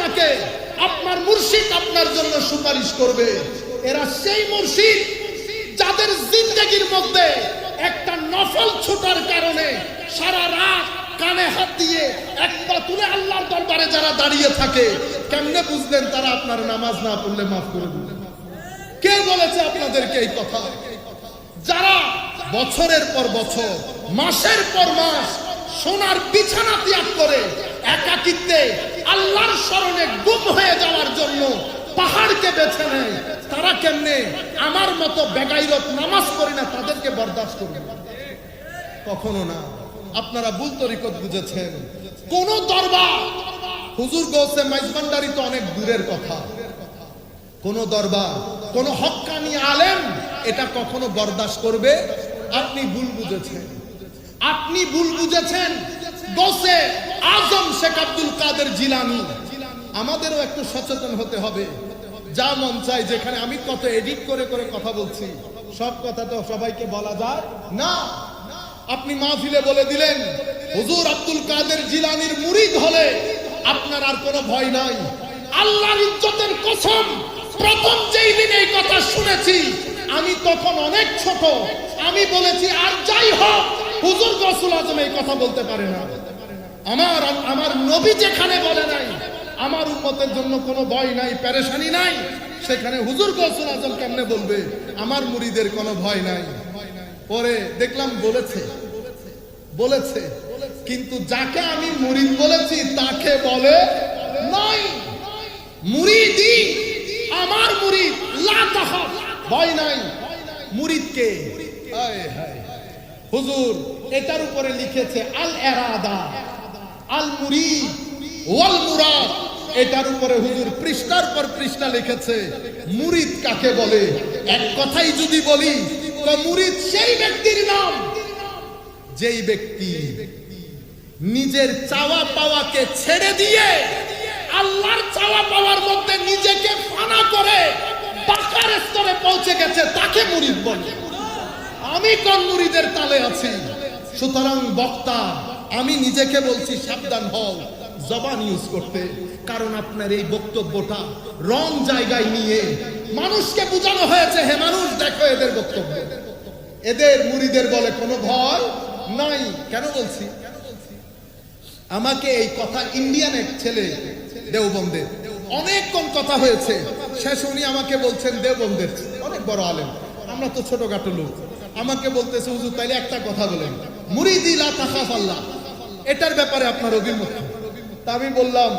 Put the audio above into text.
আপনাকে, আপনার মুর্শিদ আপনার জন্য সুপারিশ করবে। এরা সেই মুর্শিদ যাদের জিন্দেগির মধ্যে একটা নফল ছুটার কারণে সারা রাত কানে হাত দিয়ে এক পা তুলে আল্লাহর দরবারে যারা দাঁড়িয়ে থাকে, কেমনে বুঝলেন তারা আপনার নামাজ না পড়লে মাফ করে দিবেন? কে বলেছে আপনাদেরকে এই কথা? যারা বছরের পর বছর, মাসের পর মাস সোনার বিছানা ত্যাগ করে একাকিত্বে আল্লাহর শরণে গুম হয়ে যাওয়ার জন্য পাহাড়কে বেছে নেয়, তারা কেমনে আমার মতো বেগাইরত নামাজ পড়ি না তাদেরকে বরদাস্ত করবে? কখনো না। আপনারা ভুল তরিকত বুঝেছেন। কোন দরবার, হুজুর গৌসে মাইজভান্ডারি তো অনেক দূরের কথা, কোন দরবার, কোন হক্কানি আলেম এটা কখনো বরদাস্ত করবে? আপনি ভুল বুঝেছেন। আপনি ভুল বুঝেছেন। গৌসে আজম শেখ আব্দুল কাদের জিলানী। আমাদেরও একটু সচেতন হতে হবে। যা মন চাই, যেখানে আমি কত এডিট করে করে কথা বলছি, সব কথা তো সবাইকে বলা যায় না। আপনি মাহফিলে বলে দিলেন হুজুর আব্দুল কাদের জিলানীর মুরিদ হলে আপনার আর কোনো ভয় নাই। আল্লাহর ইজ্জতের কসম, প্রথম যেই দিন এই কথা শুনেছি আমি তখন অনেক ছোট। আমি বলেছি আর যাই হোক, হুজুর গৌসুল আজম এই কথা বলতে পারে না। আমার নবী যেখানে বলে নাই আমার উম্মতের জন্য কোনো ভয় নাই, পেরেশানি নাই, সেখানে হুজুর গৌসুল আজম কেমনে বলবে আমার মুরিদের কোনো ভয় নাই? পরে দেখলাম বলেছে, কিন্তু যাকে আমি মুরিদ বলেছি তাকে বলে নাই। মুরিদি আমার মুরিদ, লা তাখাফ, ভয় নাই। মুরিদকে হুজুর এটার উপরে লিখেছে আল ইরাদা, আল মুরিদ ওয়াল মুরাদ। এটার উপরে হুজুর পৃষ্ঠার পর পৃষ্ঠা লিখেছে মুরিদ কাকে বলে। এক কথাই যদি বলি তো মুরিদ সেই ব্যক্তির নাম যেই ব্যক্তি নিজের চাওয়া পাওয়াকে ছেড়ে দিয়ে আল্লাহর চাওয়া পাওয়ার মধ্যে নিজেকে ফানা করে পাকার স্তরে পৌঁছে গেছে, তাকে মুরিদ বলে। আমি কোন মুরিদের তালে আছি? সুতরাং বক্তা, আমি নিজেকে বলছি সাবধান হও জবান ইউজ করতে, কারণ আপনার এই বক্তব্যটা রং জায়গায় নিয়ে মানুষকে বোঝানো হয়েছে, হে মানুষ দেখো এদের বক্তব্য, এদের মুরিদের বলে কোনো ভয় নাই। কেন বলছি? আমাকে এই কথা ইন্ডিয়ান এক ছেলে দেওবন্দের অনেকক্ষণ কথা হয়েছে, শেষ উনি আমাকে বলছেন, দেওবন্দের অনেক বড় আলেম, আমরা তো ছোটখাটো লোক, আমাকে বলতেছে হুজুর তাইলে একটা কথা বলেন, মুরিদি লা তাখাফ আল্লাহ, এটার ব্যাপারে আপনার অভিমত। তা আমি বললাম